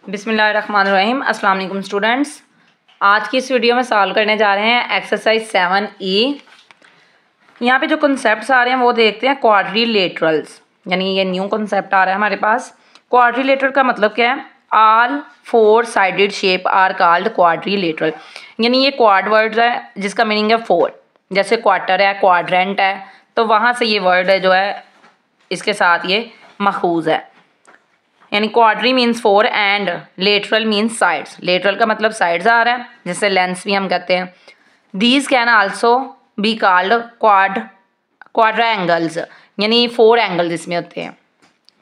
बिस्मिल्लाहिर्रहमानिर्रहीम। अस्सलाम वालेकुम स्टूडेंट्स। आज की इस वीडियो में सॉल्व करने जा रहे हैं एक्सरसाइज 7E। यहाँ पे जो कॉन्सेप्ट्स आ रहे हैं वो देखते हैं। क्वाड्रिलेटरल्स, यानी ये न्यू कॉन्सेप्ट आ रहा है हमारे पास। क्वाड्रिलेटरल का मतलब क्या है? All four sided shape are called quadrilateral. यानी ये क्वाड वर्ड है जिसका मीनिंग है फोर, जैसे क्वार्टर है, क्वाड्रेंट है, तो वहाँ से ये वर्ड है जो है इसके साथ ये मखूज है। यानी quadri means four and lateral means sides. Lateral का मतलब साइड्स आ रहा है, जिससे लेंस भी हम कहते हैं। These can also be called quadra angles, यानी फोर एंगल्स इसमें होते हैं,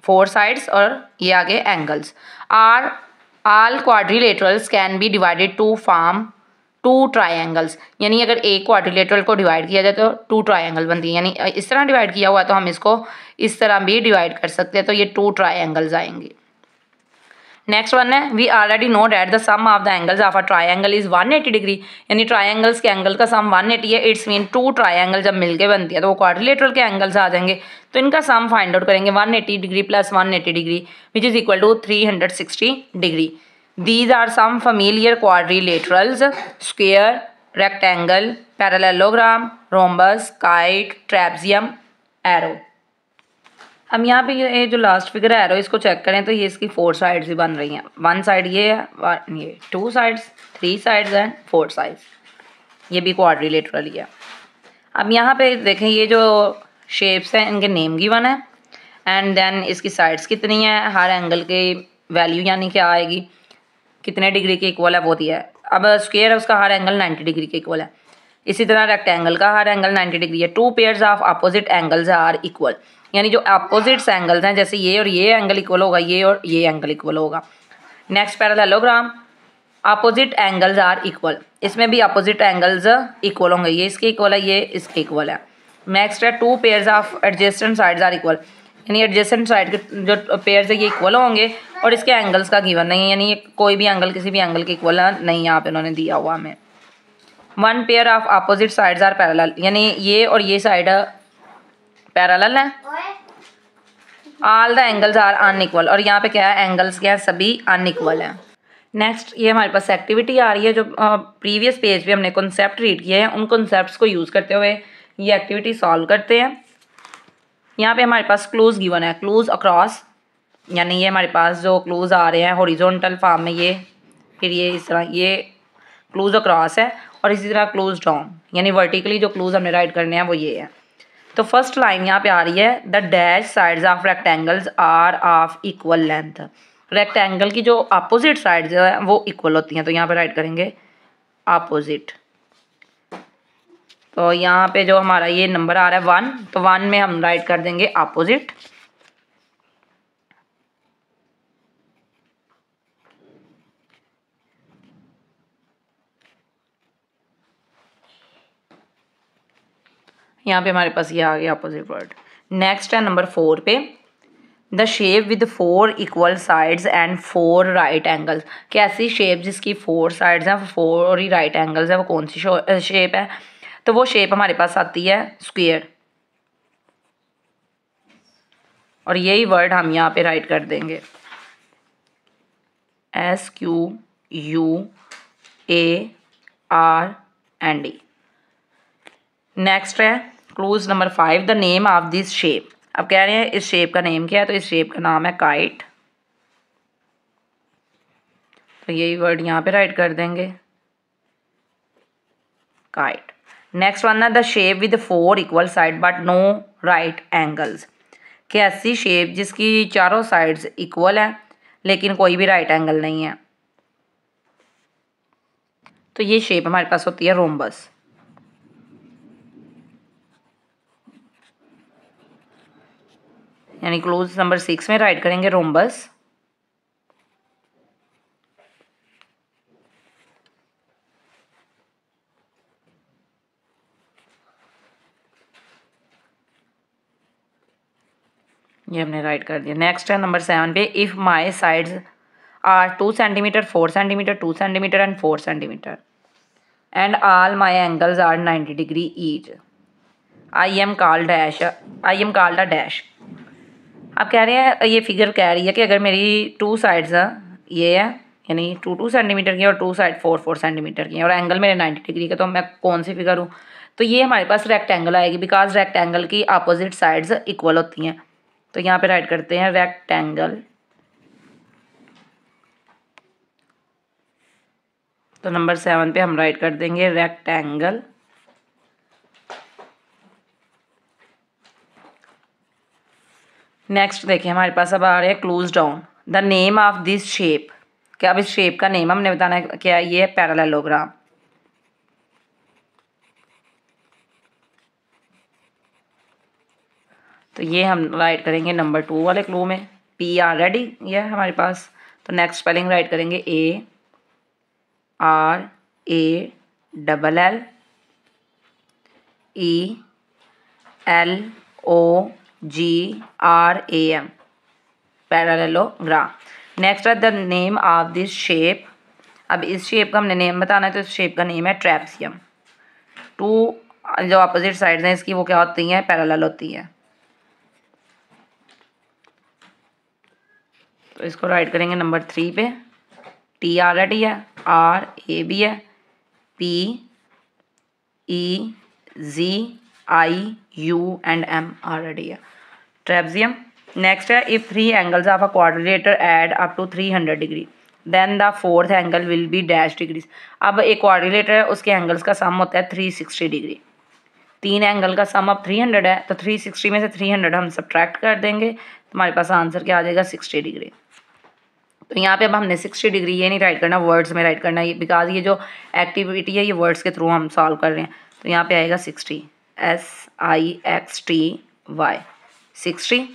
फोर साइड्स और ये आगे angles. Are all quadrilaterals can be divided to form two triangles. यानी अगर एक क्वाड्रिलेटरल को डिवाइड किया जाए तो टू ट्राइंगल बनती है। यानी इस तरह डिवाइड किया हुआ है तो हम इसको इस तरह भी डिवाइड कर सकते हैं, तो ये टू ट्राइंगल्स आएंगे। नेक्स्ट वन है, we already know that the sum of the angles of a triangle is 180 degree. यानी ट्राइंगल्स के एंगल का सम 180 है। इट्स मीन टू ट्राइंगल जब मिलके बनती है तो वो क्वाड्रिलेटरल के एंगल्स आ जाएंगे। तो इनका सम फाइंड आउट करेंगे। 180 degree plus 180 degree which is equal to 360 degree. These are some familiar quadrilaterals: square, rectangle, parallelogram, rhombus, kite, trapezium, arrow। हम यहाँ पे ये जो लास्ट फिगर है एरो, इसको चेक करें तो ये इसकी फोर साइड्स ही बन रही हैं। वन साइड ये है, ये two sides, three sides and four sides. ये भी क्वाड्रिलेटरल ही है। अब यहाँ पे देखें ये जो शेप्स हैं इनके नेम गिवन है एंड देन इसकी साइड्स कितनी है, हर एंगल की वैल्यू यानी क्या आएगी, कितने डिग्री के इक्वल है वो दिया है। अब स्क्वायर है उसका हर एंगल 90 डिग्री के इक्वल है। इसी तरह रेक्टेंगल का हर एंगल 90 डिग्री है। Two pairs of opposite angles are equal, यानी जो अपोजिट्स एंगल्स हैं, जैसे ये और ये एंगल इक्वल होगा, ये और ये एंगल इक्वल होगा। Next parallelogram, opposite angles are equal. इसमें भी अपोजिट एंगल्स इक्वल होंगे, ये इसके इक्वल है, ये इसके इक्वल है। नेक्स्ट है two pairs of adjacent sides are equal, यानी एडजेसेंट साइड के जो पेयर्स है ये इक्वल होंगे और इसके एंगल्स का गिवन नहीं है, यानी ये कोई भी एंगल किसी भी एंगल के इक्वल नहीं यहाँ पे उन्होंने दिया हुआ हमें। One pair of opposite sides are parallel, यानी ये और ये साइड पैरेलल है। All the angles are unequal, और यहाँ पे क्या है, एंगल्स क्या है, सभी अनइक्वल हैं। नेक्स्ट ये हमारे पास एक्टिविटी आ रही है जो प्रीवियस पेज पे हमने कॉन्सेप्ट रीड किए हैं, उन कॉन्सेप्ट्स को यूज़ करते हुए ये एक्टिविटी सॉल्व करते हैं। यहाँ पे हमारे पास क्लूज गिवन है, क्लूज अक्रॉस, यानी ये हमारे पास जो क्लूज आ रहे हैं हॉरिजॉन्टल फॉर्म में, ये फिर ये इस तरह, ये क्लूज अक्रॉस है, और इसी तरह क्लूज डाउन, यानी वर्टिकली जो क्लूज हमने राइट करने हैं वो ये है। तो फर्स्ट लाइन यहाँ पे आ रही है, the dash sides of rectangles are of equal length. Rectangle की जो अपोजिट साइड्स है वो इक्वल होती हैं, तो यहाँ पे राइट करेंगे अपोजिट। तो यहाँ पे जो हमारा ये नंबर आ रहा है 1, तो 1 में हम राइट कर देंगे अपोजिट। यहाँ पे हमारे पास ये आ गया अपोजिट वर्ड। नेक्स्ट है नंबर 4 पे, the shape with 4 equal sides and 4 right angles. कैसी शेप जिसकी 4 साइड्स हैं, 4 ही राइट एंगल्स है, वो कौन सी शेप है? तो वो शेप हमारे पास आती है स्क्वायर, और यही वर्ड हम यहाँ पे राइट कर देंगे SQUARE। नेक्स्ट है clues number 5, the name of this shape. अब कह रहे हैं इस शेप का नेम क्या है, तो इस शेप का नाम है काइट, तो यही वर्ड यहाँ पे राइट कर देंगे काइट। नेक्स्ट वन है the shape with 4 equal side but no right angles. कि ऐसी शेप जिसकी चारों साइड्स इक्वल है लेकिन कोई भी राइट एंगल नहीं है, तो ये शेप हमारे पास होती है रोम्बस। यानी क्लूज नंबर 6 में राइट करेंगे रोम्बस। ये हमने राइट कर दिया। नेक्स्ट है नंबर 7 पे, if my sides are 2 centimetre, 4 centimetre, 2 centimetre and 4 centimetre and all my angles are 90 degree each, I am called a dash. अब कह रहे हैं, ये फिगर कह रही है कि अगर मेरी 2 साइड्स ये है, यानी 2 सेंटीमीटर की और 2 साइड 4 सेंटीमीटर की, और एंगल मेरे 90 डिग्री का, तो मैं कौन सी फिगर हूँ, तो ये हमारे पास रेक्टेंगल आएगी, बिकॉज रेक्टेंगल की अपोजिट साइड्स इक्वल होती हैं। तो यहाँ पे राइट करते हैं रेक्टेंगल, तो नंबर 7 पे हम राइट कर देंगे रेक्टेंगल। नेक्स्ट देखिए हमारे पास अब आ रहे हैं close down the name of this shape. क्या अब इस शेप का नेम हमने बताना है, क्या ये है पैरेललोग्राम। तो ये हम राइट करेंगे नंबर 2 वाले क्लू में, पी ऑलरेडी ये है हमारे पास। तो नेक्स्ट स्पेलिंग राइट करेंगे ARALLELOGRAM, पैरेललोग्राम। नेक्स्ट है the name of this shape. अब इस शेप का हमने नेम बताना है, तो इस शेप का नेम है ट्रेपेजियम। 2 जो अपोजिट साइड्स हैं इसकी वो क्या होती हैं, पैरेलल होती हैं। तो इसको राइट करेंगे नंबर 3 पे, टी ऑलरेडी है, आर ए भी है, P E G I U and M already है, ट्रेपेजियम। नेक्स्ट है if 3 angles of a quadrilateral add up to 300 degree then the 4th angle will be dash degrees. अब एक quadrilateral है, उसके angles का सम होता है 360 डिग्री। 3 एंगल का सम अब 300 है, तो 360 में से 300 हम सब्ट्रैक्ट कर देंगे, तो हमारे पास आंसर क्या आ जाएगा 60 डिग्री। तो यहाँ पे अब हमने 60 डिग्री ये नहीं राइट करना, वर्ड्स में राइट करना है, बिकॉज ये जो एक्टिविटी है ये वर्ड्स के थ्रू हम सॉल्व कर रहे हैं। तो यहाँ पे आएगा 60, SIXTY 60।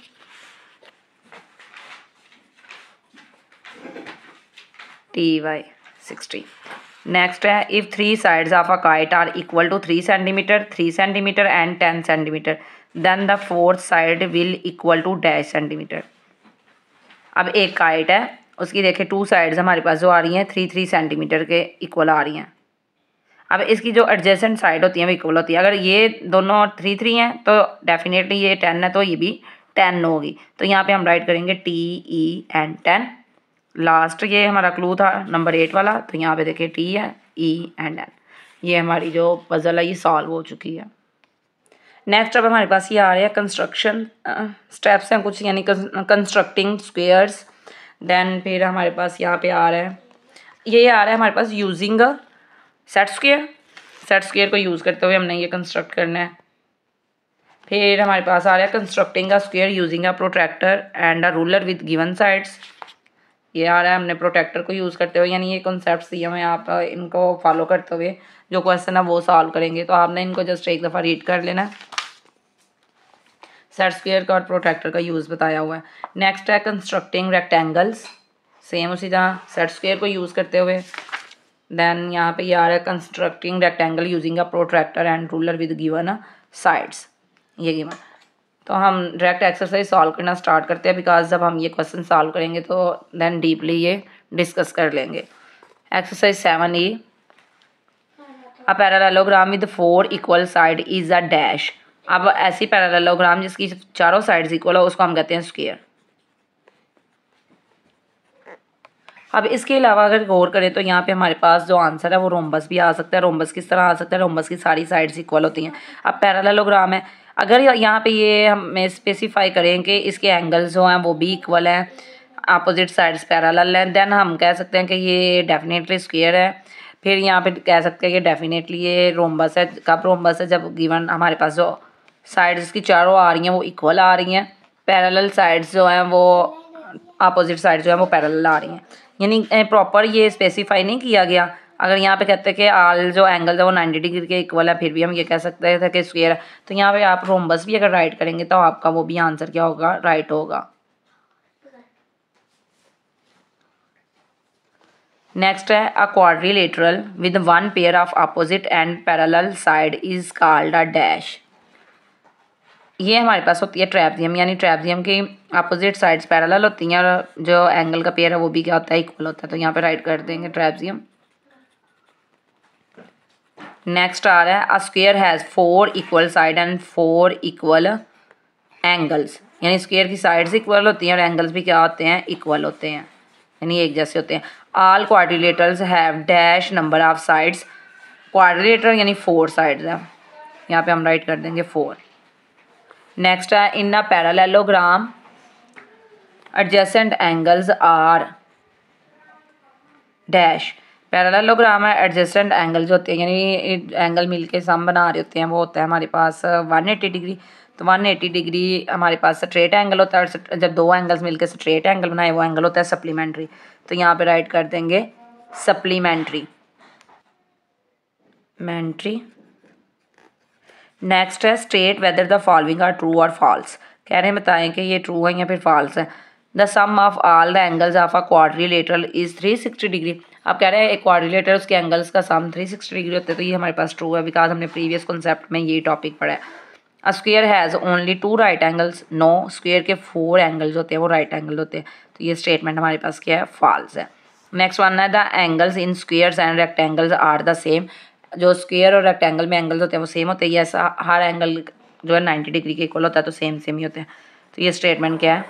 TY 60। नेक्स्ट है if 3 sides of a kite are equal to 3 centimetre 3 centimetre and 10 centimetre then the 4th side will equal to dash centimetre. अब एक काइट है, उसकी देखिए 2 साइड्स हमारे पास जो आ रही हैं 3 सेंटीमीटर के इक्वल आ रही हैं। अब इसकी जो एडजेसेंट साइड होती हैं वो इक्वल होती है। अगर ये दोनों 3 हैं तो डेफिनेटली ये 10 है, तो ये भी 10 होगी। तो यहाँ पे हम राइट करेंगे TE एंड 10। लास्ट ये हमारा क्लू था नंबर 8 वाला, तो यहाँ पे देखिए T है, E एंड N। ये हमारी जो पजल है ये सॉल्व हो चुकी है। नेक्स्ट अब हमारे पास ये आ रहा है कंस्ट्रक्शन स्टेप्स हैं कुछ, यानी कंस्ट्रक्टिंग स्क्वेयर्स। देन फिर हमारे पास यहाँ पे आ रहा है, ये आ रहा है हमारे पास using a set square. Set square को यूज़ करते हुए हमने ये कंस्ट्रक्ट करना है। फिर हमारे पास आ रहा है constructing a square using a protractor and a ruler with given sides. ये आ रहा है हमने प्रोट्रैक्टर को यूज़ करते हुए, यानी ये कॉन्सेप्ट्स दिए हुए आप इनको फॉलो करते हुए जो क्वेश्चन है वो सॉल्व करेंगे। तो आपने इनको जस्ट एक दफ़ा रीड कर लेना है। सेट स्क्वेयर का और प्रोट्रैक्टर का यूज़ बताया हुआ है। नेक्स्ट है कंस्ट्रक्टिंग रेक्टेंगल्स, सेम उसी तरह सेट स्क्वेयर को यूज़ करते हुए। देन यहाँ पे ये आ रहा है constructing rectangle using a protractor and ruler with given sides, ये गिवन। तो हम डायरेक्ट एक्सरसाइज सॉल्व करना स्टार्ट करते हैं, बिकॉज जब हम ये क्वेश्चन सॉल्व करेंगे तो देन डीपली ये डिस्कस कर लेंगे। Exercise 7E, a parallelogram with 4 equal side is a dash. अब ऐसी पैरेललोग्राम जिसकी चारों साइड्स इक्वल हो उसको हम कहते हैं स्क्वायर। अब इसके अलावा अगर गौर करें तो यहाँ पे हमारे पास जो आंसर है वो रोम्बस भी आ सकता है। रोम्बस किस तरह आ सकता है, रोम्बस की सारी साइड्स इक्वल होती हैं। अब पैरेललोग्राम है, अगर यहाँ पे ये हमें स्पेसिफाई करें कि इसके एंगल्स जो हैं वो भी इक्वल हैं, अपोजिट साइड्स पैरेलल हैं, देन हम कह सकते हैं कि ये डेफिनेटली स्क्वायर है। फिर यहाँ पे कह सकते हैं कि डेफिनेटली ये रोम्बस है। कब रोम्बस है, जब गिवन हमारे पास जो साइड्स की चारों आ रही हैं वो इक्वल आ रही हैं, पैरेलल साइड्स जो हैं वो अपोजिट साइड जो है वो पैरेलल आ रही हैं। यानी प्रॉपर ये स्पेसिफाई नहीं किया गया। अगर यहाँ पे कहते हैं कि आल जो एंगल है वो 90 डिग्री के इक्वल है, फिर भी हम ये कह सकते थे कि स्क्वायर है। तो यहाँ पे आप रोम्बस भी अगर राइट करेंगे तो आपका वो भी आंसर क्या होगा, राइट होगा। नेक्स्ट है अ quadrilateral with 1 pair of opposite and parallel side is called a dash. ये हमारे पास होती है ट्रेपेजियम, यानी ट्रेपेजियम की अपोजिट साइड्स पैरेलल होती हैं और जो एंगल का पेयर है वो भी क्या होता है, इक्वल होता है। तो यहाँ पे राइट कर देंगे ट्रेपेजियम। नेक्स्ट आ रहा है a square has 4 equal side and 4 equal angles, यानी स्क्वायर की साइड्स इक्वल होती हैं और एंगल्स भी क्या होते हैं, इक्वल होते हैं। यानी एक जैसे होते हैं। All quadrilaterals have dash number of sides, quadrilateral यानी 4 साइड्स हैं, यहाँ पे हम राइट कर देंगे 4। नेक्स्ट है in a parallelogram adjacent angles are dash. Parallelogram है, एडजेसेंट एंगल्स होते हैं यानी एंगल मिलके सम बना रहे होते हैं, वो होता है हमारे पास 180 डिग्री। तो 180 डिग्री हमारे पास स्ट्रेट एंगल होता है, और जब दो एंगल्स मिलकर स्ट्रेट एंगल बनाए वो एंगल होता है सप्लीमेंट्री। तो यहाँ पे राइट कर देंगे सप्लीमेंट्री। नेक्स्ट है state whether the following are true और फॉल्स। कह रहे हैं बताएं कि ये ट्रू है या फिर फॉल्स है। The sum of all the angles of a quadrilateral is 360 degree. आप कह रहे हैं एक क्वाड्रिलेटर उसके एंगल्स का सम 360 डिग्री होते हैं, तो ये हमारे पास ट्रू है बिकॉज हमने प्रीवियस कॉन्सेप्ट में ये टॉपिक पढ़ा है। A square has only 2 right angles. No, square के 4 एंगल्स होते हैं, वो राइट एंगल होते हैं। तो ये स्टेटमेंट हमारे पास क्या है, फॉल्स है। नेक्स्ट वन है the angles in squares and rectangles are the same. जो स्क्वायर और रेक्टेंगल में एंगल्स होते हैं वो सेम होते हैं, ऐसा हर एंगल जो है 90 डिग्री के इक्वल होता है, तो सेम ही होते हैं। तो ये स्टेटमेंट क्या है,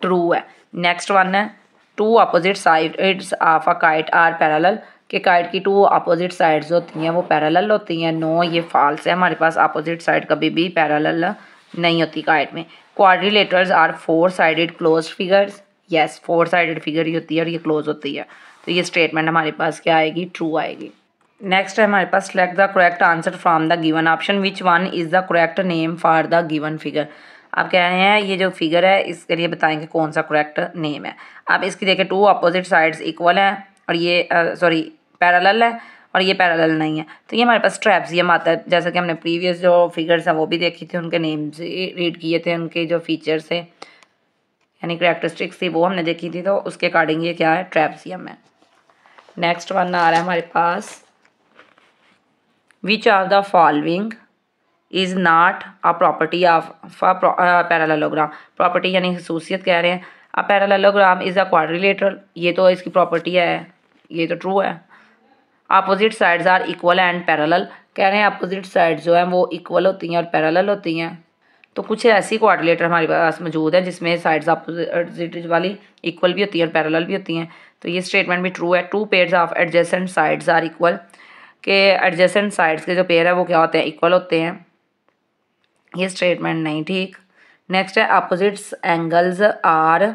ट्रू है। नेक्स्ट वन है two opposite sides of a kite are parallel. कि काइट की 2 अपोजिट साइड्स होती हैं वो पैरेलल होती हैं। नो, ये फॉल्स है, हमारे पास अपोजिट साइड कभी भी पैरेलल नहीं होती काइट में। Quadrilaterals are 4 sided close figures. Yes, 4 sided figure ही होती है और ये क्लोज होती है। तो ये स्टेटमेंट हमारे पास क्या आएगी, ट्रू आएगी। नेक्स्ट है हमारे पास select the correct answer from the given option, which one is the correct name for the given figure. आप कह रहे हैं ये जो फिगर है इसके लिए बताएंगे कौन सा करेक्ट नेम है। आप इसकी देखें 2 अपोजिट साइड्स इक्वल हैं और ये पैरेलल है और ये पैरेलल नहीं है, तो ये हमारे पास ट्रेपेजियम आता है। जैसा कि हमने प्रीवियस जो फिगर्स हैं वो भी देखी थी, उनके नेम से रीड किए थे, उनके जो फीचर्स थे यानी करैक्टरिस्टिक्स थी वो हमने देखी थी, तो उसके अकॉर्डिंग ये क्या है, ट्रेपेजियम है। नेक्स्ट वन आ रहा है हमारे पास which of the following is not a property of parallelogram. Property यानी खसूसियत कह रहे हैं। A parallelogram is a quadrilateral, ये तो इसकी प्रॉपर्टी है, ये तो ट्रू है। Opposite sides are equal and parallel, कह रहे हैं अपोजिट साइड्स जो हैं वो इक्वल होती हैं और पैरेलल होती हैं। तो कुछ ऐसी क्वाड्रिलेटर हमारे पास मौजूद है जिसमें साइड्स अपोजिट वाली इक्वल भी होती हैं और पैरेलल भी होती हैं, तो ये स्टेटमेंट भी ट्रू है। 2 pairs of adjacent sides are equal, के एडजेसेंट साइड्स के जो पेयर है वो क्या होते हैं, इक्वल होते हैं, ये स्टेटमेंट नहीं ठीक। नेक्स्ट है opposites angles are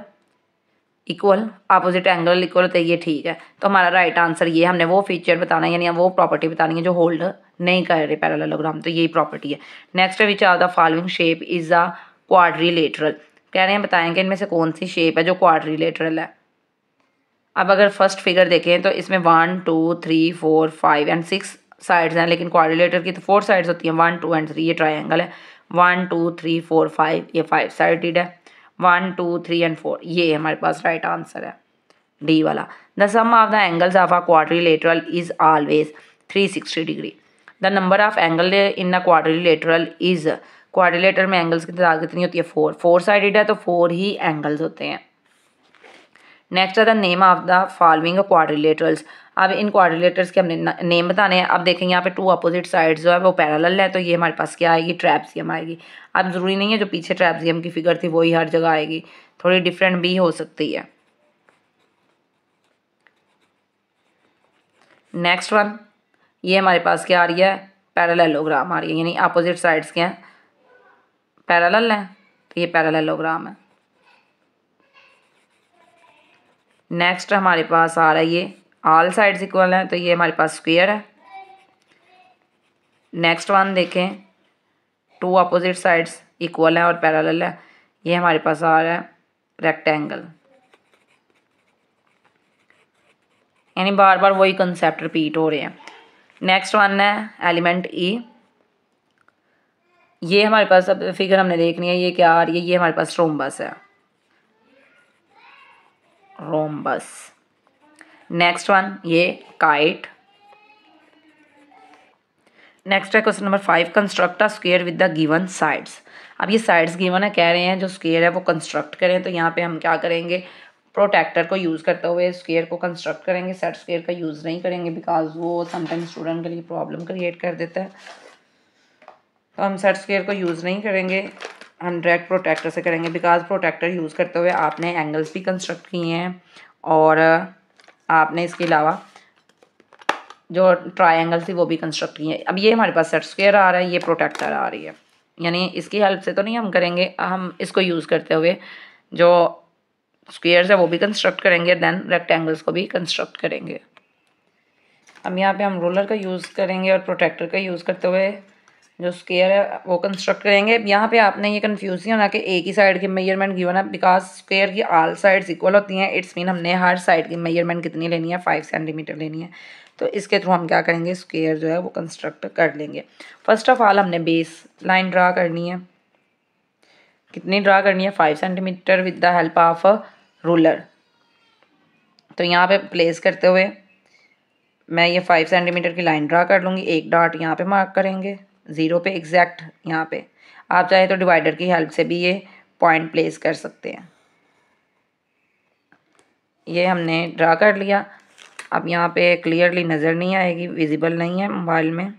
equal, opposite angle equal होते हैं, ये ठीक है। तो हमारा राइट आंसर ये, हमने वो फीचर बताना है यानी वो प्रॉपर्टी बतानी है जो होल्ड नहीं कर रहे पैरेललोग्राम, तो यही प्रॉपर्टी है। नेक्स्ट है विच of the following shape is a quadrilateral. कह रहे हैं बताएंगे इनमें से कौन सी शेप है जो क्वाड्रिलेटरल है। अब अगर फर्स्ट फिगर देखें तो इसमें 1 2 3 4 5 एंड 6 साइड्स हैं, लेकिन क्वाड्रिलेटर की तो 4 साइड्स होती हैं, 1 2 एंड 3, ये ट्रायंगल है। 1 2 3 4 5, ये 5 साइडेड है। 1 2 3 एंड 4, ये हमारे पास राइट आंसर है, डी वाला। The sum of the angles of a quadrilateral is always 360 degree. The number of angle in a quadrilateral is, quadrilateral में एंगल्स की तादाद कितनी होती है, 4। 4 साइडेड है तो 4 ही एंगल्स होते हैं। नेक्स्ट है the name of the following quadrilaterals. अब इन क्वाड्रिलेटर्स के हमने नेम बताने हैं। अब देखें यहाँ पे 2 अपोजिट साइड्स जो है वो पैरेलल है, तो ये हमारे पास क्या आएगी, ट्रेपेजियम आएगी। अब ज़रूरी नहीं है जो पीछे ट्रेपेजियम की फिगर थी वही हर जगह आएगी, थोड़ी डिफरेंट भी हो सकती है। नेक्स्ट वन, ये हमारे पास क्या आ रही है, पैरेललोग्राम आ रही है, यानी अपोजिट साइड्स क्या हैं, पैरेलल हैं, तो ये पैरेललोग्राम है। नेक्स्ट हमारे पास आ रहा है ये ऑल साइड्स इक्वल हैं, तो ये हमारे पास स्क्वायर है। नेक्स्ट वन देखें 2 अपोजिट साइड्स इक्वल हैं और पैरेलल है, ये हमारे पास आ रहा है रेक्टेंगल। यानी बार बार वही कंसेप्ट रिपीट हो रहे हैं। नेक्स्ट वन है एलिमेंट ई। ये हमारे पास अब फिगर हमने देखनी है, ये क्या आ रही है, ये हमारे पास रोम्बस है, रोम्बस। नेक्स्ट वन ये काइट। नेक्स्ट है question number 5, construct a square with the given sides. अब ये साइड्स गिवन है, कह रहे हैं जो स्क्वायर है वो कंस्ट्रक्ट करें, तो यहाँ पे हम क्या करेंगे, प्रोटेक्टर को यूज़ करते हुए स्क्वायर को कंस्ट्रक्ट करेंगे, सेट स्क्वायर का यूज़ नहीं करेंगे बिकॉज वो समटाइम्स स्टूडेंट के लिए प्रॉब्लम क्रिएट कर देता है। तो हम सेट स्क्वायर को यूज़ नहीं करेंगे, हम डायरेक्ट प्रोटेक्टर से करेंगे बिकॉज प्रोटेक्टर यूज़ करते हुए आपने एंगल्स भी कंस्ट्रक्ट किए हैं और आपने इसके अलावा जो ट्रायंगल थी वो भी कंस्ट्रक्ट की है। अब ये हमारे पास सेट स्क्वायर आ रहा है, ये प्रोटेक्टर आ रही है, यानी इसकी हेल्प से तो नहीं हम करेंगे, हम इसको यूज़ करते हुए जो स्क्वायर्स है वो भी कंस्ट्रक्ट करेंगे, देन रेक्टेंगल्स को भी कंस्ट्रक्ट करेंगे। अब यहाँ पे हम रोलर का यूज़ करेंगे और प्रोटेक्टर का यूज़ करते हुए जो स्क्वायर है वो कंस्ट्रक्ट करेंगे। यहाँ पे आपने ये कंफ्यूज नहीं होना कि एक ही साइड की मेजरमेंट गिवन है, बिकॉज स्क्वायर की ऑल साइड्स इक्वल होती हैं। इट्स मीन हमने हर साइड की मेजरमेंट कितनी लेनी है, 5 सेंटीमीटर लेनी है। तो इसके थ्रू हम क्या करेंगे, स्क्वायर जो है वो कंस्ट्रक्ट कर लेंगे। फर्स्ट ऑफ ऑल हमने बेस लाइन ड्रा करनी है। कितनी ड्रा करनी है, 5 centimetre with the help of a ruler. तो यहाँ पे प्लेस करते हुए मैं ये 5 सेंटीमीटर की लाइन ड्रा कर लूँगी। एक डॉट यहाँ पे मार्क करेंगे, 0 पे एग्जैक्ट यहाँ पे। आप चाहे तो डिवाइडर की हेल्प से भी ये पॉइंट प्लेस कर सकते हैं। ये हमने ड्रा कर लिया। अब यहाँ पे क्लियरली नज़र नहीं आएगी, विजिबल नहीं है मोबाइल में,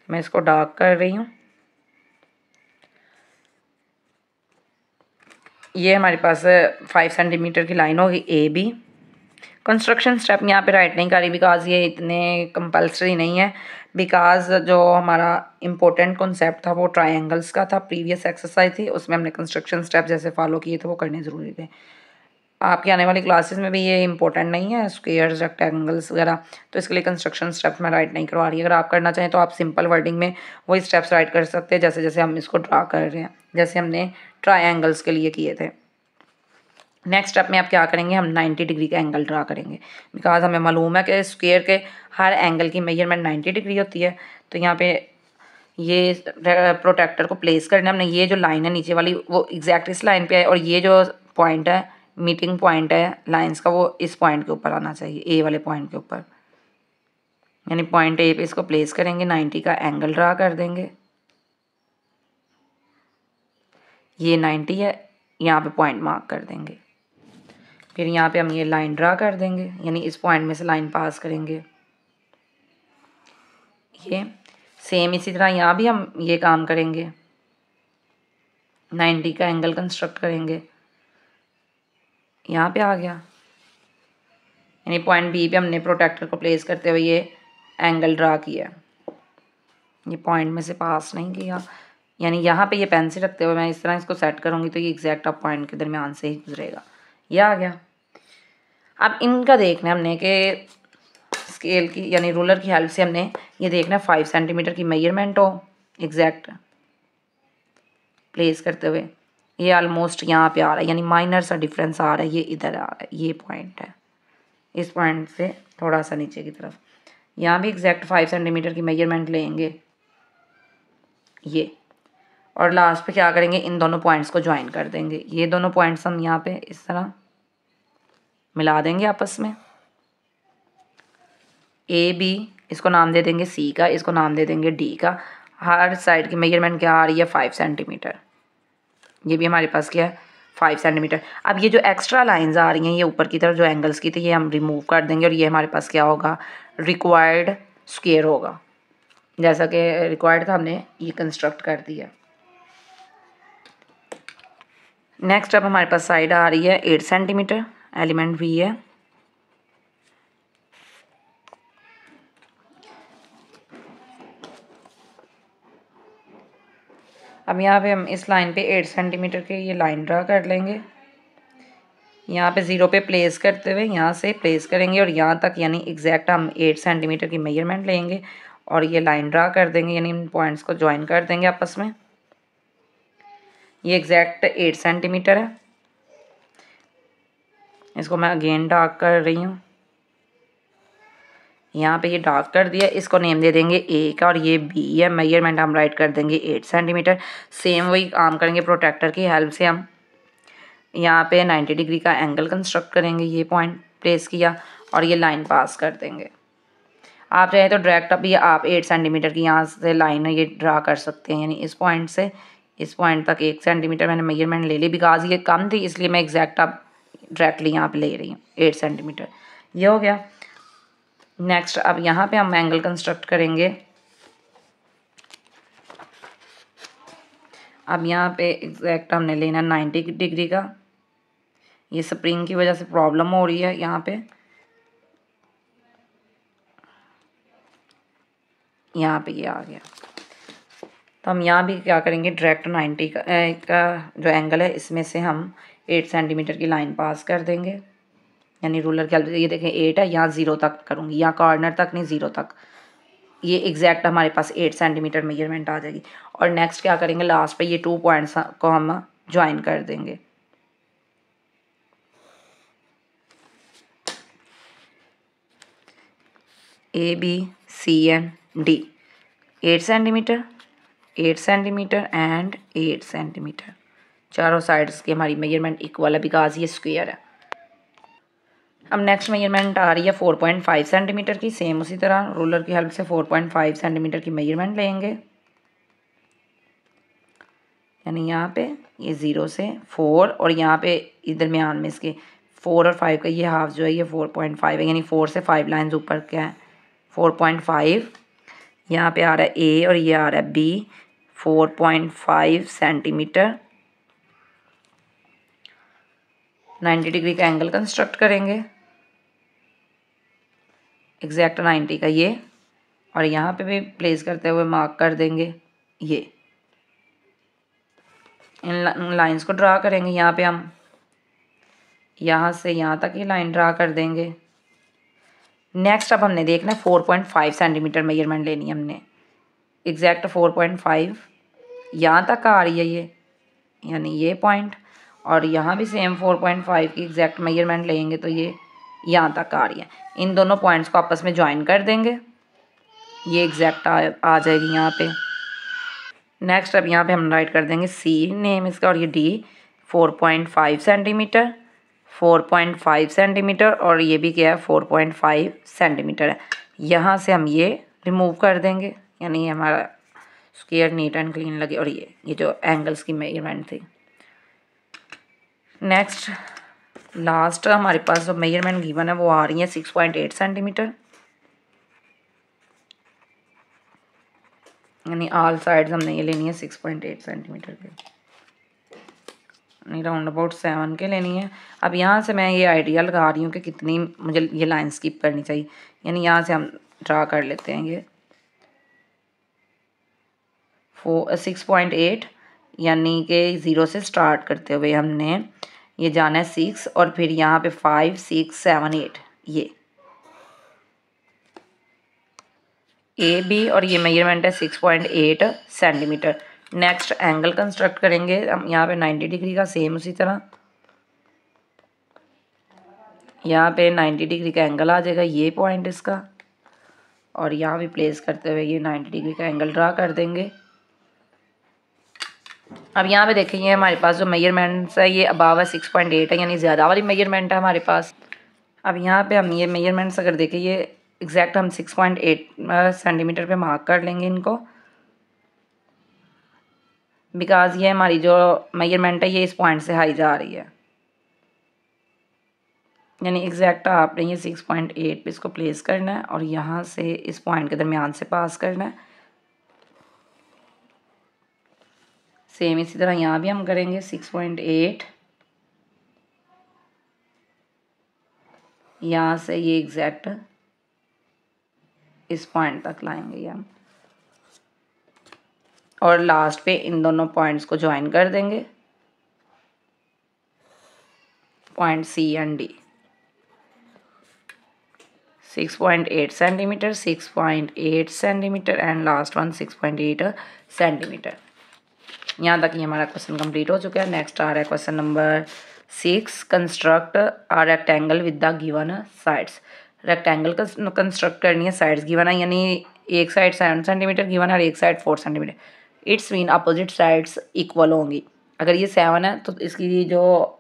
मैं इसको डार्क कर रही हूँ। ये हमारे पास 5 सेंटीमीटर की लाइन होगी ए बी। कंस्ट्रक्शन स्टेप यहाँ पे राइट नहीं करी बिकॉज ये इतने कंपल्सरी नहीं है, बिकॉज जो हमारा इम्पोर्टेंट कॉन्सेप्ट था वो ट्रायंगल्स का था, प्रीवियस एक्सरसाइज थी, उसमें हमने कंस्ट्रक्शन स्टेप जैसे फॉलो किए थे वो करने ज़रूरी थे। आपके आने वाली क्लासेस में भी ये इंपॉर्टेंट नहीं है, स्क्वायर्स रेक्टेंगल्स वगैरह, तो इसके लिए कंस्ट्रक्शन स्टेप्स मैं राइट नहीं करवा रही। अगर आप करना चाहें तो आप सिंपल वर्डिंग में वही स्टेप्स राइट कर सकते हैं जैसे जैसे हम इसको ड्रा कर रहे हैं, जैसे हमने ट्रायंगल्स के लिए किए थे। नेक्स्ट स्टेप में आप क्या करेंगे, हम 90 डिग्री का एंगल ड्रा करेंगे, बिकॉज हमें मालूम है कि स्क्वायर के हर एंगल की मेजरमेंट 90 डिग्री होती है। तो यहाँ पे ये प्रोटेक्टर को प्लेस करना हमने, ये जो लाइन है नीचे वाली वो एग्जैक्ट इस लाइन पे है, और ये जो पॉइंट है, मीटिंग पॉइंट है लाइंस का, वो इस पॉइंट के ऊपर आना चाहिए, ए वाले पॉइंट के ऊपर। यानी पॉइंट ए पे इसको प्लेस करेंगे, 90 का एंगल ड्रा कर देंगे। ये 90 है, यहाँ पे पॉइंट मार्क कर देंगे। फिर यहाँ पे हम ये लाइन ड्रा कर देंगे, यानी इस पॉइंट में से लाइन पास करेंगे। ये सेम इसी तरह यहाँ भी हम ये काम करेंगे, 90 का एंगल कंस्ट्रक्ट करेंगे। यहाँ पे आ गया, यानी पॉइंट बी पे हमने प्रोटेक्टर को प्लेस करते हुए ये एंगल ड्रा किया, ये पॉइंट में से पास नहीं किया। यानी यहाँ पे ये पेन से रखते हुए मैं इस तरह इसको सेट करूँगी तो ये एग्जैक्ट आप पॉइंट के दरमियान से ही गुजरेगा। ये आ गया। अब इनका देखना है हमने कि स्केल की यानी रूलर की हेल्प से हमने ये देखना है 5 सेंटीमीटर की मेजरमेंट हो एग्जैक्ट प्लेस करते हुए। ये ऑलमोस्ट यहाँ पे आ रहा है, यानी माइनर सा डिफरेंस आ रहा है, ये इधर आ रहा है, ये पॉइंट है, इस पॉइंट से थोड़ा सा नीचे की तरफ। यहाँ भी एग्जैक्ट 5 सेंटीमीटर की मेजरमेंट लेंगे ये, और लास्ट पे क्या करेंगे, इन दोनों पॉइंट्स को ज्वाइन कर देंगे। ये दोनों पॉइंट्स हम यहाँ पे इस तरह मिला देंगे आपस में। ए बी इसको नाम दे देंगे सी का, इसको नाम दे देंगे डी का। हर साइड की मेजरमेंट क्या आ रही है, 5 सेंटीमीटर। ये भी हमारे पास क्या है, 5 सेंटीमीटर। अब ये जो एक्स्ट्रा लाइंस आ रही हैं ये ऊपर की तरफ जो एंगल्स की थी ये हम रिमूव कर देंगे, और ये हमारे पास क्या होगा, रिक्वायर्ड स्क्वायर होगा। जैसा कि रिक्वायर्ड था हमने ये कंस्ट्रक्ट कर दिया। नेक्स्ट अब हमारे पास साइड आ रही है 8 सेंटीमीटर, एलिमेंट भी है। अब यहाँ पे हम इस लाइन पे 8 सेंटीमीटर के ये लाइन ड्रा कर लेंगे। यहाँ पे 0 पे प्लेस करते हुए यहाँ से प्लेस करेंगे और यहाँ तक, यानी एग्जैक्ट हम 8 सेंटीमीटर की मेजरमेंट लेंगे और ये लाइन ड्रा कर देंगे, यानी इन पॉइंट्स को ज्वाइन कर देंगे आपस में। ये एग्जैक्ट 8 सेंटीमीटर है। इसको मैं अगेन डार्क कर रही हूँ, यहाँ पे ये डार्क कर दिया। इसको नेम दे देंगे ए का, और ये बी है, मेजरमेंट हम राइट कर देंगे 8 सेंटीमीटर। सेम वही काम करेंगे, प्रोटेक्टर की हेल्प से हम यहाँ पे 90 डिग्री का एंगल कंस्ट्रक्ट करेंगे। ये पॉइंट प्लेस किया और ये लाइन पास कर देंगे। आप चाहे तो डायरेक्ट अभी आप 8 सेंटीमीटर की यहाँ से लाइन है ये ड्रा कर सकते हैं, यानी इस पॉइंट से इस पॉइंट तक 1 सेंटीमीटर मैंने मेजरमेंट ले ली, बिकॉज ये कम थी इसलिए मैं एग्जैक्ट अब डायरेक्टली यहाँ पे ले रही हूँ 8 सेंटीमीटर। ये हो गया। नेक्स्ट अब यहाँ पे हम एंगल कंस्ट्रक्ट करेंगे। अब यहाँ पे एग्जैक्ट हमने लेना 90 डिग्री का, ये स्प्रिंग की वजह से प्रॉब्लम हो रही है यहाँ पे ये आ गया। तो हम यहाँ भी क्या करेंगे, डायरेक्ट 90 का जो एंगल है इसमें से हम 8 सेंटीमीटर की लाइन पास कर देंगे। यानी रूलर की हेल्प से, ये देखें 8 है, यहाँ 0 तक करूँगी, यहाँ कॉर्नर तक नहीं 0 तक। ये एग्जैक्ट हमारे पास 8 सेंटीमीटर मेजरमेंट आ जाएगी। और नेक्स्ट क्या करेंगे, लास्ट पे ये 2 पॉइंट्स को हम ज्वाइन कर देंगे। ABCD 8 centimetre 8 centimetre and 8 centimetre, चारों साइड्स की हमारी मेजरमेंट इक्वल है बिकॉज ये स्क्वायर है। अब नेक्स्ट मेजरमेंट आ रही है 4.5 सेंटीमीटर की। सेम उसी तरह रूलर की हेल्प से 4.5 सेंटीमीटर की मेजरमेंट लेंगे। यानी यहाँ पे ये 0 से 4 और यहाँ पे इधर में में इसके 4 और 5 का ये हाफ जो है ये 4.5 है। यानी 4 से 5 लाइन्स ऊपर क्या है 4.5। यहाँ पे आ रहा है ए और ये आ रहा है बी, 4.5 सेंटीमीटर। 90 डिग्री का एंगल कंस्ट्रक्ट करेंगे, एग्जैक्ट 90 का ये, और यहाँ पे भी प्लेस करते हुए मार्क कर देंगे ये। इन लाइंस को ड्रा करेंगे। यहाँ पे हम यहाँ से यहाँ तक ये लाइन ड्रा कर देंगे। नेक्स्ट अब हमने देखना 4.5 सेंटीमीटर मेजरमेंट लेनी है हमने, एग्जैक्ट 4.5 यहाँ तक आ रही है ये, यानी ये पॉइंट, और यहाँ भी सेम 4.5 की एग्जैक्ट मेजरमेंट लेंगे तो ये यहाँ तक आ रही है। इन दोनों पॉइंट्स को आपस में ज्वाइन कर देंगे, ये एग्जैक्ट आ जाएगी यहाँ पे। नेक्स्ट अब यहाँ पे हम राइट कर देंगे सी नेम इसका, और ये डी 4.5 सेंटीमीटर 4.5 सेंटीमीटर, और ये भी क्या है 4.5 सेंटीमीटर है। यहाँ से हम ये रिमूव कर देंगे, यानी हमारा स्क्वायर नीट एंड क्लीन लगे। और ये जो एंगल्स की मेजरमेंट थी। नेक्स्ट लास्ट हमारे पास जो मेजरमेंट गिवन है वो आ रही है 6.8 सेंटीमीटर, यानी ऑल साइड्स हमने ये लेनी है 6.8 सेंटीमीटर के, नहीं राउंड अबाउट 7 के लेनी है। अब यहाँ से मैं ये आइडिया लगा रही हूँ कि कितनी मुझे ये लाइन स्किप करनी चाहिए। यानी यहाँ से हम ड्रा कर लेते हैं ये 6.8, यानी कि 0 से स्टार्ट करते हुए हमने ये जाना है 6, और फिर यहाँ पे 5 6 7 8 ये ए बी, और ये मेजरमेंट है 6.8 सेंटीमीटर। नेक्स्ट एंगल कंस्ट्रक्ट करेंगे हम यहाँ पे 90 डिग्री का, सेम उसी तरह यहाँ पे 90 डिग्री का एंगल आ जाएगा ये पॉइंट इसका, और यहाँ भी प्लेस करते हुए ये 90 डिग्री का एंगल ड्रा कर देंगे। अब यहाँ पे देखें ये हमारे पास जो मेजरमेंट्स है ये अबाव है 6.8 है, यानी ज़्यादा वाली मेजरमेंट है हमारे पास। अब यहाँ पे हम ये मेजरमेंट्स अगर देखें ये एग्जैक्ट हम 6.8 सेंटीमीटर पे मार्क कर लेंगे इनको, बिकॉज ये हमारी जो मेजरमेंट है ये इस पॉइंट से हाई जा रही है। यानी एग्जैक्ट आपने ये 6.8 पे इसको प्लेस करना है और यहाँ से इस पॉइंट के दरमियान से पास करना है। सेम इसी तरह यहाँ भी हम करेंगे 6.8, यहाँ से ये एग्जैक्ट इस पॉइंट तक लाएंगे ये हम, और लास्ट पे इन दोनों पॉइंट्स को ज्वाइन कर देंगे, point C and D. 6.8 centimetre 6.8 centimetre and last one 6.8 centimetre. यहाँ तक ये हमारा क्वेश्चन कंप्लीट हो चुका है। नेक्स्ट आ रहा है question number 6, construct a rectangle with the given sides. Rectangle construct करनी है, साइड्स गिवन है, यानी एक साइड 7 सेंटीमीटर गिवन है और एक side 4 centimetre. It's mean opposite sides equal होंगी। अगर ये 7 है तो इसकी जो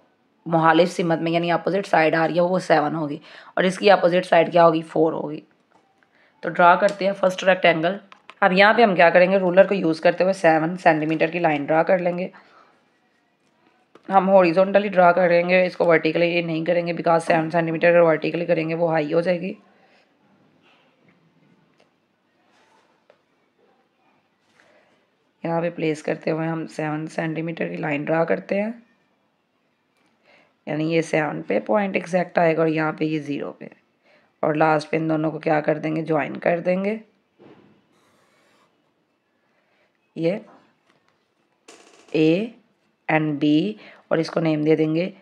मुहालिफ सिमत में यानी अपोजिट साइड आ रही है वो 7 होगी, और इसकी अपोजिट साइड क्या होगी 4 होगी। तो ड्रा करते हैं फर्स्ट रेक्टेंगल। अब यहाँ पे हम क्या करेंगे, रूलर को यूज़ करते हुए 7 सेंटीमीटर की लाइन ड्रा कर लेंगे। हम हॉरिजॉन्टली ड्रा करेंगे, इसको वर्टिकली नहीं करेंगे बिकॉज 7 सेंटीमीटर अगर वर्टिकली करेंगे वो हाई हो जाएगी। यहाँ पे प्लेस करते हुए हम 7 सेंटीमीटर की लाइन ड्रा करते हैं। यानी ये 7 पे पॉइंट एग्जैक्ट आएगा और यहाँ पे ये 0 पे, और लास्ट पे इन दोनों को क्या कर देंगे, ज्वाइन कर देंगे। ये ए एंड बी, और इसको नेम दे देंगे,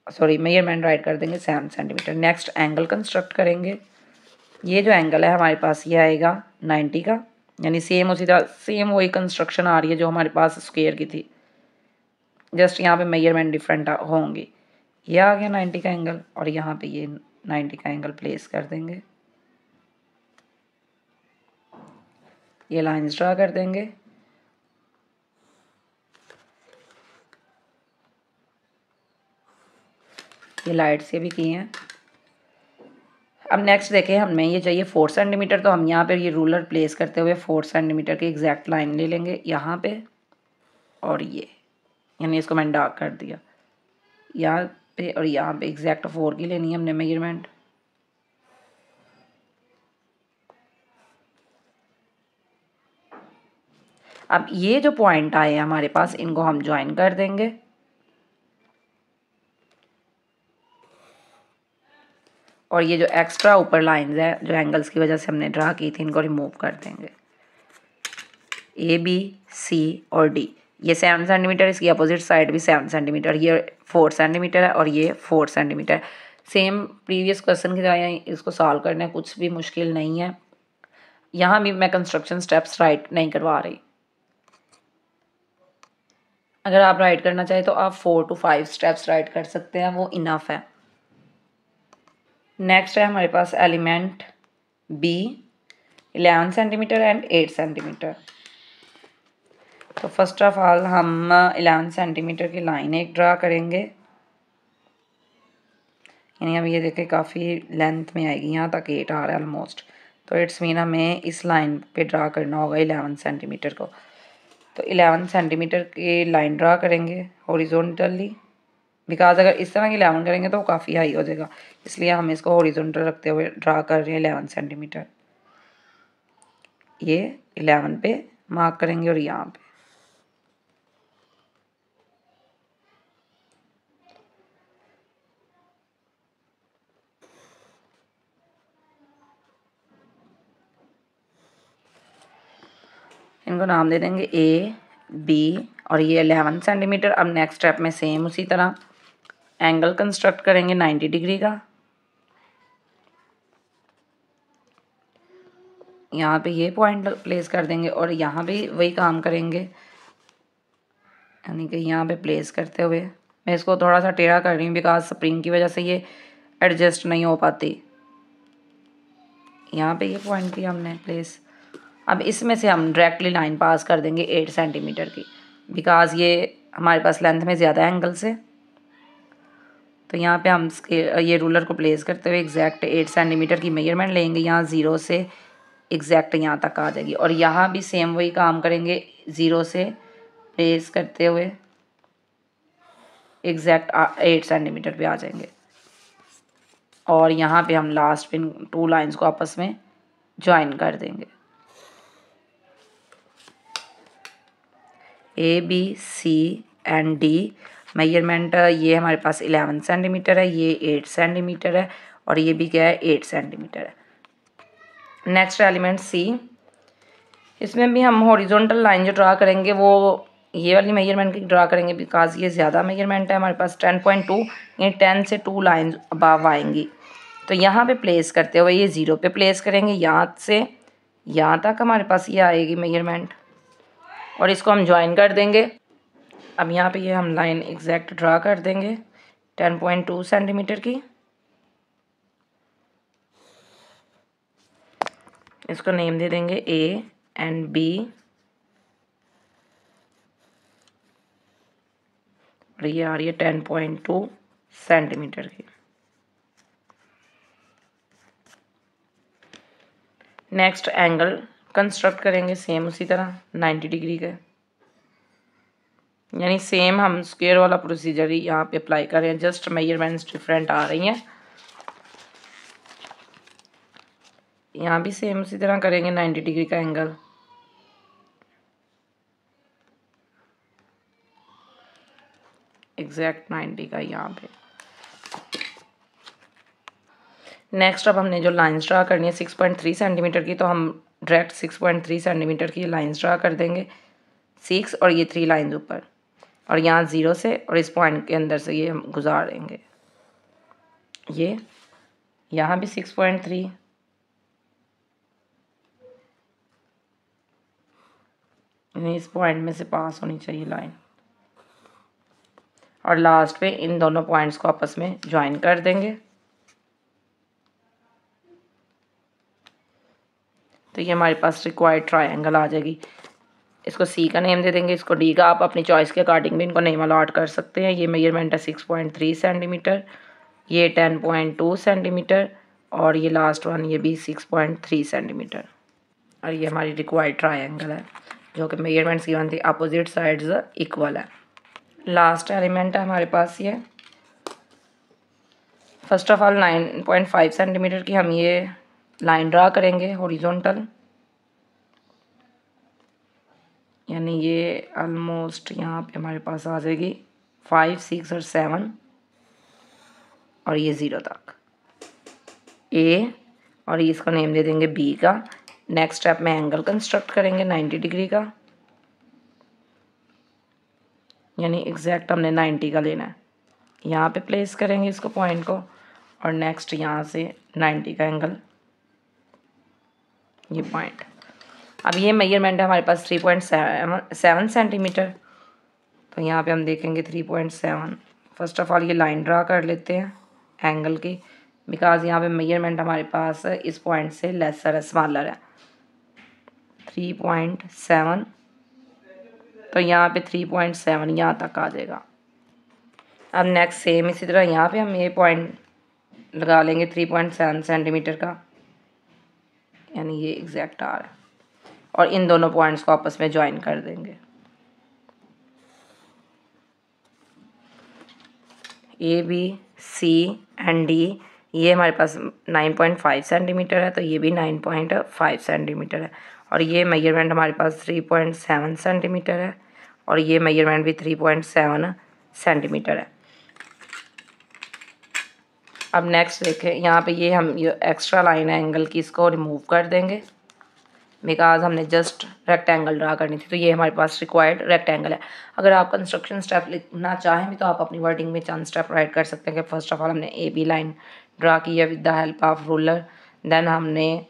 सॉरी मेजरमेंट राइट कर देंगे 7 सेंटीमीटर। नेक्स्ट एंगल कंस्ट्रक्ट करेंगे। ये जो एंगल है हमारे पास ये आएगा 90 का, यानी सेम उसी तरह सेम वही कंस्ट्रक्शन आ रही है जो हमारे पास स्क्वायर की थी, जस्ट यहाँ पे मेजरमेंट डिफरेंट होंगी। ये आ गया 90 का एंगल, और यहाँ पे ये 90 का एंगल प्लेस कर देंगे। ये लाइंस ड्रा कर देंगे। ये लाइट से भी किए हैं। अब नेक्स्ट देखें, हमें ये चाहिए 4 सेंटीमीटर, तो हम यहाँ पे ये रूलर प्लेस करते हुए 4 सेंटीमीटर की एग्जैक्ट लाइन ले लेंगे यहाँ पे, और ये यानी इसको मैंने डार्क कर दिया यहाँ पे, और यहाँ पे एग्जैक्ट 4 की लेनी है हमने मेजरमेंट। अब ये जो पॉइंट आए हैं हमारे पास, इनको हम ज्वाइन कर देंगे, और ये जो एक्स्ट्रा ऊपर लाइंस है जो एंगल्स की वजह से हमने ड्रा की थी, इनको रिमूव कर देंगे। ए बी सी और डी, ये 7 सेंटीमीटर, इसकी अपोजिट साइड भी 7 सेंटीमीटर, ये 4 सेंटीमीटर है और ये 4 सेंटीमीटर। सेम प्रीवियस क्वेश्चन की तरह इसको सॉल्व करना कुछ भी मुश्किल नहीं है। यहाँ भी मैं कंस्ट्रक्शन स्टेप्स राइट नहीं करवा रही, अगर आप राइट करना चाहें तो आप 4 to 5 स्टेप्स राइट कर सकते हैं, वो इनफ है। नेक्स्ट है हमारे पास element B 11 centimetre and 8 centimetre. तो फर्स्ट ऑफ ऑल हम 11 सेंटीमीटर की लाइन एक ड्रा करेंगे, यानी अब ये देखें काफ़ी लेंथ में आएगी, यहाँ तक 8 आ रहा है ऑलमोस्ट, तो इट्स मीन हमें इस लाइन पे ड्रा करना होगा 11 सेंटीमीटर को। तो 11 सेंटीमीटर की लाइन ड्रा करेंगे हॉरिजॉन्टली, बिकॉज अगर इस तरह की 11 करेंगे तो वो काफ़ी हाई हो जाएगा, इसलिए हम इसको हॉरिजॉन्टल रखते हुए ड्रा कर रहे हैं 11 सेंटीमीटर। ये 11 पे मार्क करेंगे और यहाँ पे इनको नाम दे देंगे ए बी, और ये 11 सेंटीमीटर। अब नेक्स्ट स्टेप में सेम उसी तरह एंगल कंस्ट्रक्ट करेंगे 90 डिग्री का। यहाँ पे ये पॉइंट प्लेस कर देंगे और यहाँ भी वही काम करेंगे, यानी कि यहाँ पे प्लेस करते हुए, मैं इसको थोड़ा सा टेढ़ा कर रही हूँ बिकॉज स्प्रिंग की वजह से ये एडजस्ट नहीं हो पाती। यहाँ पे ये पॉइंट किया हमने प्लेस। अब इसमें से हम डायरेक्टली लाइन पास कर देंगे 8 सेंटीमीटर की, बिकॉज ये हमारे पास लेंथ में ज़्यादा एंगल से। तो यहाँ पे हम ये रूलर को प्लेस करते हुए एग्जैक्ट 8 सेंटीमीटर की मेजरमेंट लेंगे, यहाँ 0 से एग्जैक्ट यहाँ तक आ जाएगी, और यहाँ भी सेम वही काम करेंगे, 0 से प्लेस करते हुए एग्जैक्ट 8 सेंटीमीटर पे आ जाएंगे, और यहाँ पे हम लास्ट पे 2 लाइंस को आपस में ज्वाइन कर देंगे। A B C and D measurement ये हमारे पास 11 सेंटीमीटर है, ये 8 सेंटीमीटर है, और ये भी क्या है 8 सेंटीमीटर है। नेक्स्ट एलिमेंट सी, इसमें भी हम हॉरिजॉन्टल लाइन जो ड्रा करेंगे वो ये वाली मेजरमेंट की ड्रा करेंगे, बिकॉज ये ज़्यादा मेजरमेंट है हमारे पास 10.2, ये 10 से 2 लाइन अबव आएंगी। तो यहाँ पे प्लेस करते हुए ये 0 पे प्लेस करेंगे, यहाँ से यहाँ तक हमारे पास ये आएगी मेजरमेंट, और इसको हम ज्वाइन कर देंगे। अब यहाँ पे ये हम लाइन एग्जैक्ट ड्रा कर देंगे 10.2 सेंटीमीटर की। इसको नेम दे देंगे ए एंड बी, और ये आ रही है 10.2 सेंटीमीटर की। नेक्स्ट एंगल कंस्ट्रक्ट करेंगे सेम उसी तरह 90 डिग्री के, यानी सेम हम स्क्वायर वाला प्रोसीजर ही यहाँ पे अप्लाई कर रहे हैं, जस्ट मेजरमेंट्स डिफरेंट आ रही हैं। यहाँ भी सेम उसी तरह करेंगे 90 डिग्री का एंगल। एग्जैक्ट 90 का यहाँ पे नेक्स्ट अब हमने जो लाइन्स ड्रा करनी है 6.3 सेंटीमीटर की, तो हम डायरेक्ट 6.3 सेंटीमीटर की लाइन्स ड्रा कर देंगे। 6 और ये 3 लाइन्स ऊपर, और यहाँ 0 से और इस पॉइंट के अंदर से ये हम गुजारेंगे। ये यहाँ भी 6.3, इस पॉइंट में से पास होनी चाहिए लाइन, और लास्ट पे इन दोनों पॉइंट्स को आपस में ज्वाइन कर देंगे। तो ये हमारे पास रिक्वायर्ड ट्रायंगल आ जाएगी। इसको सी का नेम दे देंगे, इसको डी का। आप अपनी चॉइस के अकॉर्डिंग भी इनको नेम अलॉट कर सकते हैं। ये मेजरमेंट है 6.3 सेंटीमीटर, ये 10.2 सेंटीमीटर, और ये लास्ट वन ये भी 6.3 सेंटीमीटर। और ये हमारी रिक्वायर्ड ट्रायंगल है जो कि मेजरमेंट्स गिवन थी, अपोजिट साइड्स इक्वल है। लास्ट एलिमेंट है हमारे पास ये। फर्स्ट ऑफ ऑल 9.5 सेंटीमीटर की हम ये लाइन ड्रा करेंगे हॉरिजॉन्टल, यानी ये ऑलमोस्ट यहाँ पे हमारे पास आ जाएगी 5, 6 और 7, और ये 0 तक ए, और ये इसको नेम दे देंगे बी का। नेक्स्ट स्टेप में एंगल कंस्ट्रक्ट करेंगे 90 डिग्री का, यानी एग्जैक्ट हमने 90 का लेना है। यहाँ पे प्लेस करेंगे इसको पॉइंट को, और नेक्स्ट यहाँ से 90 का एंगल, ये पॉइंट। अब ये मेजरमेंट है हमारे पास 3.7 सेंटीमीटर, तो यहाँ पे हम देखेंगे 3.7। फर्स्ट ऑफ ऑल ये लाइन ड्रा कर लेते हैं एंगल की, बिकॉज यहाँ पे मेजरमेंट हमारे पास इस पॉइंट से लेसर है, स्मॉलर है। 3.7, तो यहाँ पे 3.7 यहाँ तक आ जाएगा। अब नेक्स्ट सेम इसी तरह यहाँ पे हम ये पॉइंट लगा लेंगे 3.7 सेंटीमीटर का, यानी ये एग्जैक्ट आ रहा है, और इन दोनों पॉइंट्स को आपस में ज्वाइन कर देंगे। A B C and D, ये हमारे पास 9.5 सेंटीमीटर है, तो ये भी 9.5 सेंटीमीटर है, और ये मेजरमेंट हमारे पास 3.7 सेंटीमीटर है, और ये मेजरमेंट भी 3.7 सेंटीमीटर है। अब नेक्स्ट देखें, यहाँ पे ये हम ये एक्स्ट्रा लाइन है एंगल की, इसको रिमूव कर देंगे बिकॉज हमने जस्ट रेक्टेंगल ड्रा करनी थी, तो ये हमारे पास रिक्वायर्ड रेक्टेंगल है। अगर आप कंस्ट्रक्शन स्टेप लिखना चाहें भी तो आप अपनी वर्डिंग में चंद स्टेप राइट कर सकते हैं कि फर्स्ट ऑफ ऑल हमने ए बी लाइन ड्रा की है with the help of ruler, then हमने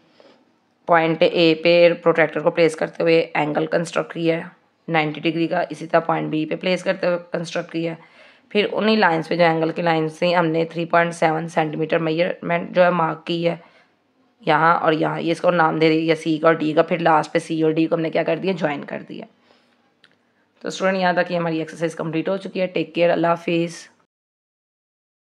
पॉइंट ए पे प्रोट्रैक्टर को प्लेस करते हुए एंगल कंस्ट्रक्ट किया है 90 डिग्री का, इसी तरह पॉइंट बी पे प्लेस करते हुए कंस्ट्रक्ट किया है। फिर उन्हीं लाइन्स पे जो एंगल की लाइन्स थी हमने 3.7 सेंटीमीटर मेजरमेंट जो है मार्क की है यहाँ और यहाँ, ये इसको नाम दे दिया सी का और डी का। फिर लास्ट पे सी और डी को हमने क्या कर दिया, ज्वाइन कर दिया। तो स्टूडेंट यहाँ तक कि हमारी एक्सरसाइज कंप्लीट हो चुकी है। टेक केयर, अल्लाह हाफिज़।